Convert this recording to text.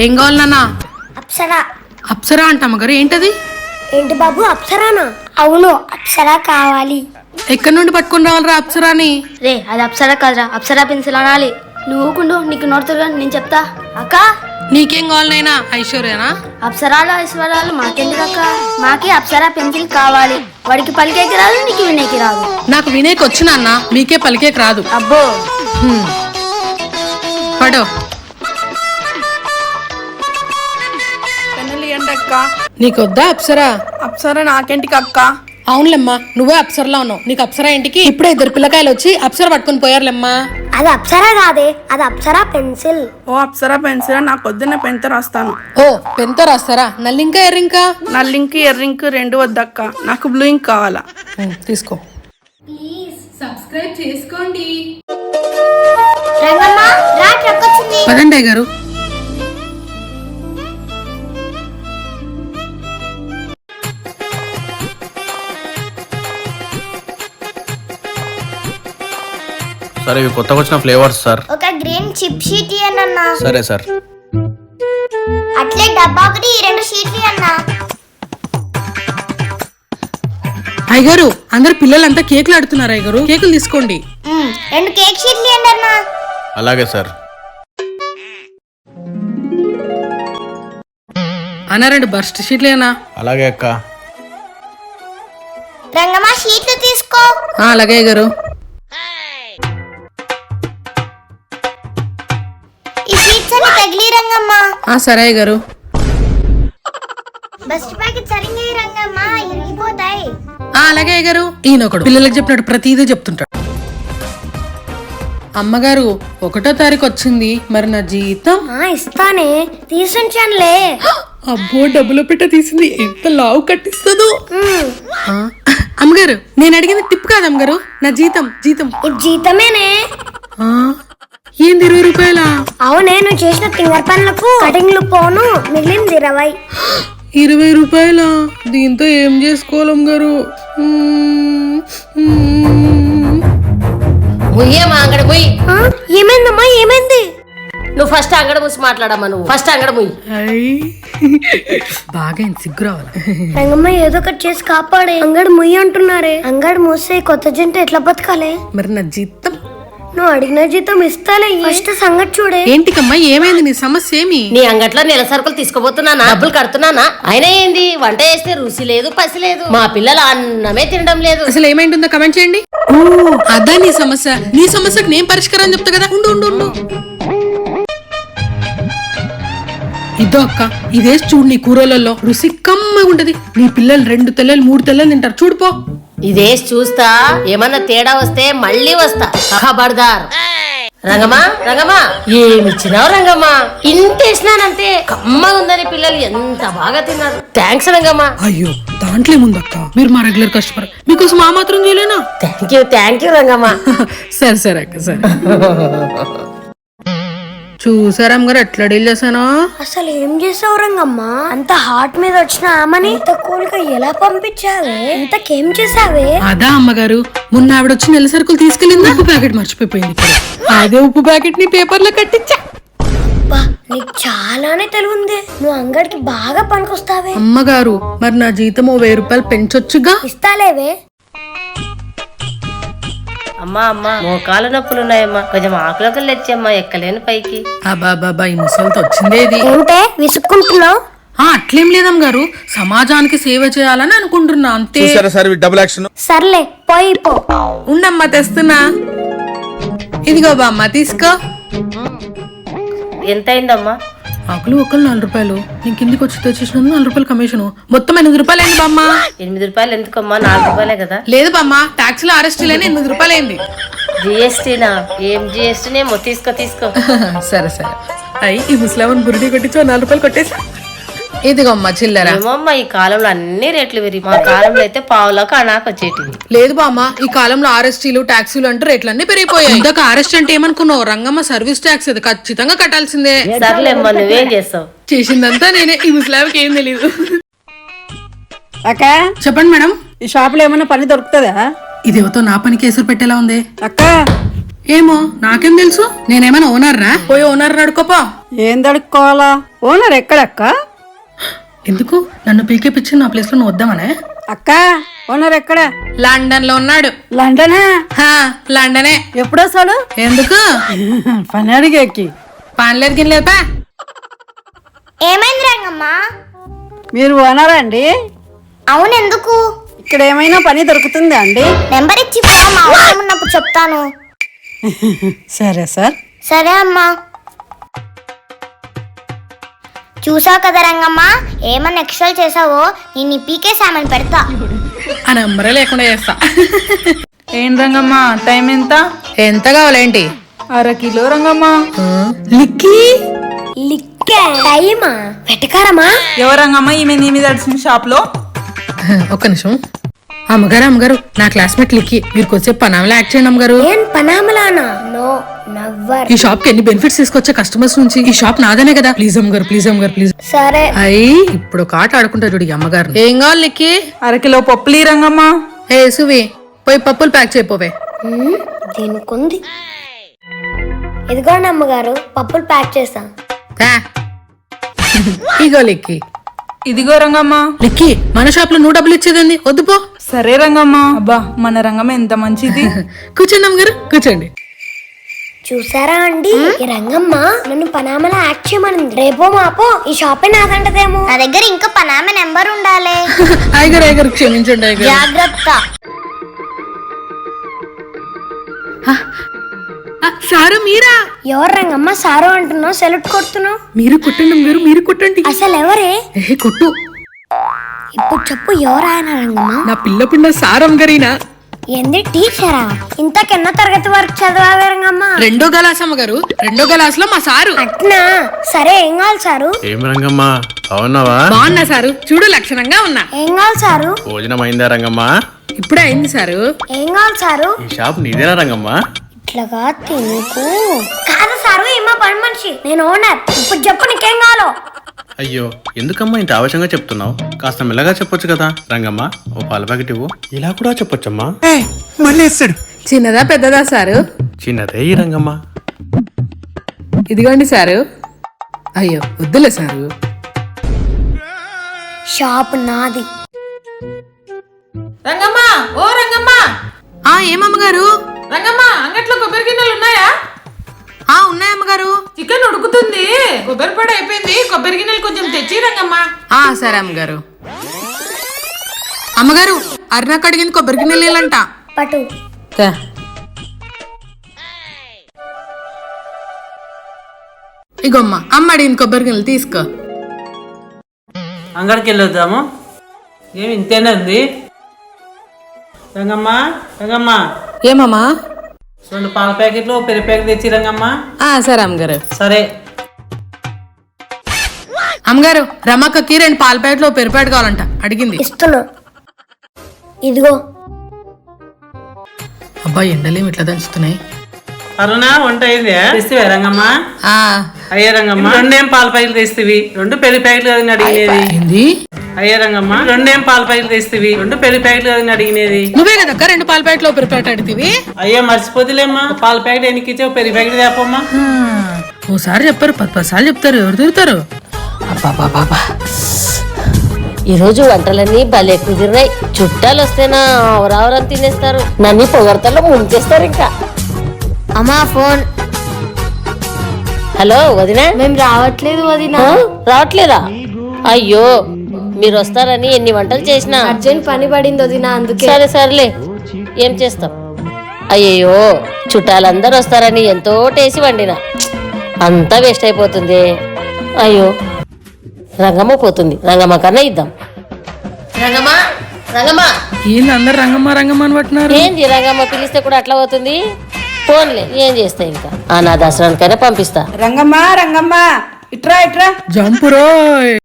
ఏం కావాలి నాన్న? అప్సరా. అప్సరా అంట అమ్మగారు, ఏంటది? ఏంటి బాబు అప్సరానా? అవును అప్సరా కావాలి. ఎక్కడి నుండి పట్టుకుని రావాలరా అప్సరాని? రే అది అప్సరా కాదురా, అప్సరా పెన్సిల్ అనాలి. నువ్వు ఊకుండు, నీకు నోడుతుగా నేను చెప్తా. అక్క నీకేం కావాలి నాయనా? ఐశ్వర్యనా? అప్సరాలు ఐశ్వర్యాలు మాకెందుకు అక్క? మాకి అప్సరా పెన్సిల్ కావాలి. వాడికి పలికేకి రాదు, నీకు వినేకి రాదు. నాకు వినేకి వచ్చు నాన్న, మీకే పలికేకి రాదు. అబ్బో పడో. నీకొద్దా అప్సరా? అప్సరా నాకేంటికి అక్క? అవునులేమ్మా, నువ్వే అప్సరలా ఉన్నావు. నీకు అప్సరా ఇంటికి ఇప్పుడే 2 పిల్లకాయలు వచ్చి అప్సర పట్టుకుని పోయారులేమ్మా. అది అప్సరా కాదే, అది అప్సరా పెన్సిల్. ఓ అప్సరా పెన్సిల్ నాకు పొద్దున్న పెన్తో రాస్తాను. ఓ పెన్తో రాస్తారా? నల్లింకా ఎర్రింకా? నల్లింక్ ఎర్రింక్ 2 వద్దక్క, నాకు బ్లూ ఇంక్ కావాలా. తీసుకో. సబ్స్క్రైబ్ చేసుకోండి. పదండి గారు. సార్ ఇవి కొత్తగా వచ్చిన ఫ్లేవర్స్ సార్. ఒక గ్రీన్ చిప్ షీట్ ఇయ్యనన్నా. సరే సార్. అట్లే డబ్బా ఒకటి 2 షీట్లు ఇయ్యన్నా. అయ్యగారు అందరు పిల్లలంతా కేకులు ఆడుతున్నారు. అయ్యగారు కేకులు తీసుకోండి. 2 కేక్ షీట్లు ఇయ్యండి అన్నా. అలాగే సార్. అన్న 2 బర్స్ట్ షీట్లేనా? అలాగే అక్క. రంగమ్మ షీట్లు తీసుకో. అలాగే అయ్యగారు. ఈ షీట్స్ అన్ని తగిలి రంగమ్మ. సరే అయ్యగారు. బస్ట్ ప్యాకెట్ సరిగ్గా రంగమ్మ, ఇరిగిపోతాయి. అలాగే అయ్యగారు. ఈయనొకడు పిల్లలకు చెప్పినట్టు ప్రతిదీ చెప్తుంటాడు. అమ్మగారు 1వ తారీఖు వచ్చింది, మరి నా జీతం? ఇస్తానే, తీసుంచానులే. అబ్బో డబ్బులు పెట్ట తీసింది, ఎంత లావు కట్టిస్తుందో. అమ్మగారు నేను అడిగింది టిప్ కాదు అమ్మగారు, నా జీతం. జీతం ఇది జీతమేనే. ఏంది 20 రూపాయలా? అవునే, నువ్వు చేసిన ఫింగర్ పనులకు కటింగ్లు పోను, మిగిలింది 20. 20 రూపాయలా? దీంతో ఏం చేసుకోవాలి అమ్మగారు? ఏమైందమ్మా, ఏమైంది? నువ్వు ఫస్ట్ అంగడ మూసి మాట్లాడమ్మా. నువ్వు ఫస్ట్ అంగడ మూయి. బాగా సిగ్గు రావాలి. రంగమ్మ ఏదో ఒకటి చేసి కాపాడే. అంగడి ముయ్యి అంటున్నారే. అంగడి మూసే కొత్త జంట ఎట్లా బతకాలే? మరి నా జీతం? నువ్వు అడిగిన జీతం ఇస్తాలే, ఫస్ట్ సంగతి చూడే. ఏంటికమ్మా, ఏమైంది? నీ సమస్య ఏమి? నీ అంగట్లో నెల సరుకులు తీసుకోబోతున్నానా? డబ్బులు కడుతున్నానా? అయినా ఏంది, వంట చేస్తే రుచి లేదు, పసి లేదు. మా పిల్లలు అన్నమే తినడం లేదు. అసలు ఏమైంటుందో కమెంట్ చేయండి. అదా నీ సమస్య? నీ సమస్యకు నేను పరిష్కారం చెప్తా కదా. ఉండు ఉండు ఉండు. ఇదో అక్క, ఇదేసి చూడు, నీ కూరలలో రుచి కమ్మగా ఉంటది. నీ పిల్లలు 2 తెల్లలు 3 తెల్లలు తింటారు. చూడుపో. ఇదేసి చూస్తా, ఏమన్నా తేడా వస్తే మళ్ళీ వస్తా. ఖబర్దార్. రంగమ్మా రంగమ్మా, ఏమిచ్చినావు రంగమ్మా? ఇంటేసినానంతే, కమ్మగా ఉందని పిల్లలు ఎంత బాగా తిన్నారు. థ్యాంక్స్ రంగమ్మా. అయ్యో దాంట్లో ఏముందక్క, మీరు మా రెగ్యులర్ కస్టమర్, మీకోసం ఆ మాత్రం చేయలేనా? Thank you రంగమ్మా. సరే సరే అక్క, సరే. చూసారా అమ్మగారు ఎట్లా డీల్ చేశాను? అసలు ఏం చేసావు రంగమ్మ? అంత హార్ట్ మీద వచ్చిన ఆమెని ఇంత కూల్గా ఎలా పంపించావే? ఇంతకేం చేసావే? అదా అమ్మగారు, మొన్న ఆవిడ వచ్చి నెల సరుకులు తీసుకెళ్ళింది, ఉప్పు ప్యాకెట్ మర్చిపోయింది. అదే ఉప్పు ప్యాకెట్ ని పేపర్ లో కట్టించా. నీకు చాలానే తెలివింది, నువ్వు అంగడికి బాగా పనికొస్తావే. అమ్మగారు మరి నా జీతం 1000 రూపాయలు పెంచొచ్చుగా? ఇస్తాలేవే. అమ్మా అమ్మా, మోకాలు నొప్పులు ఉన్నాయమ్మా, కొంచెం ఆకులోకలు తెచ్చమ్మా, ఎక్కలేను పైకి. అబాబాబా, ఈ ముసలితో వచ్చిందేది? ఏంటే విసుక్కుంటున్నావు? అట్లేం లేదమ్మగారు, సమాజానికి సేవ చేయాలని అనుకుంటున్నా అంతే. సర్లే పోయి పో. ఉండమ్మా తెస్తున్నా. ఇదిగో బామ్మ తీసుకో. ఎంత అయిందమ్మా? ఆకులు ఒకళ్ళు 4 రూపాయలు, నేను కిందికి వచ్చి తెచ్చేసినందుకు 4 రూపాయలు కమిషన్, మొత్తం 8 రూపాయలు అయింది బామ్మ. 8 రూపాయలు ఎందుకమ్మా? 4 రూపాయలే కదా. లేదు బామ్మ, ట్యాక్స్ లో అరెస్ట్ లేని 8 రూపాయలు అయింది. జిఎస్టీనా? ఏం జిఎస్టీనేమో, తీసుకో తీసుకో. సరే సరే. అయ్యి ఈ ముస్లామన్ బురుడి కొట్టించో 4 రూపాయలు కొట్టేసి. ఇదిగోమ్మ చిల్లర. ఏమమ్మా ఈ కాలంలో అన్ని రేట్లు పెరిగి, మా కాలంలో అయితే పావులకు అనాకు వచ్చేటివి. లేదు బామ్మ, ఈ కాలంలో ఆర్ఎస్టీలు ట్యాక్సీలు అంటూ రేట్లన్నీ పెరిగిపోయాయి. ఇందాక ఆర్ఎస్ట్ అంటే ఏమనుకున్నావు? రంగమ్మ సర్వీస్ ట్యాక్స్, అది ఖచ్చితంగా కట్టాల్సిందే. సర్లేమ్మా, నువ్వేం చేస్తావు? చేసిందంతా నేనే, ఈ ముస్లాంకి ఏం తెలీదు. అక్క చెప్పండి మేడం. ఈ షాప్ లో ఏమన్నా పని దొరుకుతుందా? ఇదేవతో నా పని కేసులు పెట్టేలా ఉంది. అక్క ఏమో నాకేం తెలుసు, నేనేమైనా ఓనర్ రా? పోయి ఓనర్ అడుకోపా. ఏం దడుక్కోవాలా? ఓనర్ ఎక్కడక్క? ఎందుకు నన్ను పీకేపిచ్చి నా ప్లేస్ లో నువ్వు వద్దామనే? అక్క ఓనర్ ఎక్కడ? లండన్ లో ఉన్నాడు. లండనా? హా, లండనే. ఎప్పుడొస్తాడు? ఎందుకు? పని అడిగేకి. పనిలేదు గినలేదు పా. ఏమైంది రంగమ్మ? మీరు ఓనరా అండి? అవునెందుకు? ఇక్కడ ఏమైనా పని దొరుకుతుందా అండి? నెంబర్ ఇచ్చి పో, మా అవసరం ఉన్నప్పుడు చెప్తాను. సరే సార్. సరే అమ్మా. చూసావు కదా రంగమ్మ, ఏమన్నా ఎక్స్ట్రా చేసావో నేను ఈ పీకే సామాన్ పెడతా. ఆ నంబరే లేకుండా చేస్తా. ఏం రంగమ్మ, టైం ఎంత? ఎంత కావాలేంటి? 1/2 కిలో రంగమ్మ. లిక్కీ లిక్కే టైమా? వెటకారమా? ఎవరంగమ్మ ఈమె నీ మీద అడిచిన షాప్ లో? ఒక్క నిమిషం. అమ్మగారు నా క్లాస్మేట్ లిక్కీ, మీరు కొంచెం పనామలా యాక్ట్ చేయండి అమ్మగారు. ఏం పనామలానా? నో నవ్వర్. ఈ షాప్ కి ఎన్ని బెనిఫిట్స్ తీసుకొచ్చే కస్టమర్స్ నుంచి. ఈ షాప్ నాదనే కదా. ప్లీజ్ అమ్మగారు, ప్లీజ్ అమ్మగారు, ప్లీజ్. సరే. అయ్యి ఇప్పుడు ఒక ఆట ఆడుకుంటా చూడు ఈ అమ్మగారు. ఏం కావాలి లిక్కీ? 1/2 కిలో పప్పులు రంగమ్మ. ఏ సువి, పోయి పప్పులు ప్యాక్ చేయపోవే. దీనికుంది. ఇదిగోండి అమ్మగారు, పప్పులు ప్యాక్ చేస్తాం. తా. ఇగో లిక్కీ. ఇదిగో రంగమ్మ. లిక్కీ, మన షాప్ లో 100 డబ్బులు ఇచ్చేదండి, వద్దు పో. సరే రంగమ్మ. అబ్బా మన రంగమ్మ ఎంత మంచిది. కూర్చోండి అమ్మగారు, కూర్చోండి. చూసారా అండి, ఈ రంగమ్మ నన్ను పనామలా యాక్ట్ చేయమనింది. రేపో మాపో ఈ షాపే నాదంటదేమో. నా దగ్గర ఇంకా పనామ నెంబర్ ఉండాలి. అయ్యగారు క్షమించండి అయ్యగారు. జాగ్రత్త. సారు మీరా? ఎవరు రంగమ్మ సారు అంటున్నావు, సెలెక్ట్ కొడుతున్నావు? మీరు కొట్టండి అమ్మగారు, మీరు కొట్టండి. అసలు ఎవరే? ఏ కొట్టు. ఇప్పుడు చెప్పు, ఎవరు ఆయన రంగమ్మ? నా పిల్ల పిల్ల సారు అమ్మగారినా? ఏంది టీచరా? ఇంతకెన్న తరగతి వరకు చదవావే రంగమ్మ? 2వ క్లాస్ అమ్మగారు, 2వ క్లాస్ లో మా సారు. అట్నా? సరే, ఏం కావాలి సారు? ఏం రంగమ్మ, అవునావా? బాగున్నా సారు, చూడు లక్షణంగా ఉన్నా. ఏం కావాలి సారు? భోజనం అయిందా రంగమ్మ? ఇప్పుడే అయింది సారు. ఏం కావాలి సారు? ఈ షాప్ నీదేనా రంగమ్మ? ఇట్లాగా తినుకు. కాదు సారు, ఏమో పని మనిషి, నేను ఓనర్. ఇప్పుడు చెప్పు నీకేం కావాలో. అయ్యో, ఎందుకమ్మా ఇంత ఆవేశంగా చెప్తున్నావు? కాస్త మెల్లగా చెప్పొచ్చు కదా రంగమ్మ. ఓ పాల ప్యాకెట్ ఇవ్వు. ఇలా కూడా చెప్పొచ్చమ్మా. మళ్ళీ వేస్తాడు. చిన్నదా పెద్దదా సారు? చిన్నదే ఈ రంగమ్మ. ఇదిగోండి సారు. అయ్యో వద్దులే సారు. షాప్ నాది. రంగమ్మ, ఓ రంగమ్మ. ఏమమ్మగారు? రంగమ్మ, అంగట్లో కొబ్బరి గిన్నెలు ఉన్నాయా? ఉన్నాయి అమ్మగారు. చికెన్ ఉడుకుతుంది, కొబ్బరి పొడి అయిపోయింది, కొబ్బరి గిన్నెలు కొంచెం తెచ్చి రంగమ్మ. సరే అమ్మగారు. అమ్మగారు, అరుణకు అడిగింది కొబ్బరి గిన్నెలంట. పటు. ఇగోమ్మ, అమ్మ అడిగింది కొబ్బరి గిన్నెలు, తీసుకో. అంగడికి వెళ్ళొద్దాము. ఏమి ఇంతేనే ఉంది. రంగమ్మ రంగమ్మ, ఏమమ్మా? 2 పాల ప్యాకెట్లు, పెరుగు ప్యాకెట్ తెచ్చి రంగమ్మ. సరే అమ్మగారు. సరే. అమ్మగారు, రమక్కకి 2 పాల ప్యాకెట్లు పెరుపాటు కావాలంట, అడిగింది. ఇస్తున్నా. ఇదిగో. అబ్బాయి ఎండలేమి ఇట్లా దంచుతున్నాయి. అరుణ, వంట అయింది తెస్తావే రంగమ్మ? అయ్యే రంగమ్మ, 2 పాల ప్యాకెట్లు తెస్తావి, 2 పెరుగు ప్యాకెట్లు కదని అడిగినది. ఏంది? అయ్యే రంగమ్మ, 2 పాల ప్యాకెట్లు తెస్తావి, 2 పెరుగు ప్యాకెట్లు కదని అడిగినది. నువ్వే కదక్క 2 పాల ప్యాకెట్లు పెరుపాటు అడిగితివి. అయ్యే మర్చిపోతులేమ్మా. పాల ప్యాకెట్ ఎన్నికి ఇచ్చావు, పెరుగు ప్యాకెట్ తేపమ్మా. ఓసారి చెప్పారు 10 సార్లు చెప్తారు, ఎవరు తిరుగుతారు? అబ్బా, ఈరోజు వంటలన్నీ భలే కుదిరినాయి. చుట్టాలు వస్తేనా అవరావరం తినేస్తారు, నన్ను పొగడతలో ముంచేస్తారు. ఇంకా అమ్మా ఫోన్. హలో వదినా. మేము రావట్లేదు వదినా. రావట్లేదా? అయ్యో, మీరు వస్తారని ఎన్ని వంటలు చేసినా. అర్జెంట్ పని పడింది వదినా, అందుకే. సరేలే, ఏం చేస్తాం. అయ్యయ్యో, చుట్టాలందరూ వస్తారని ఎంతో టేసి వండిన, అంతా వేస్ట్ అయిపోతుంది. అయ్యో, రంగమ్మ పోతుంది, రంగమ్మ కన్నా ఇద్దాం. రంగమ్మ ఏంది అందరు రంగమ్మ రంగమ్మ అని పట్టినారు? ఏంది రంగమ్మ పిలిస్తే కూడా అట్లా పోతుంది. ఫోన్లే, ఏం చేస్తా ఇంకా. నా దసరానికైనా పంపిస్తా. రంగమ్మ రంగమ్మ, ఇట్రా ఇట్రా. జంపురో.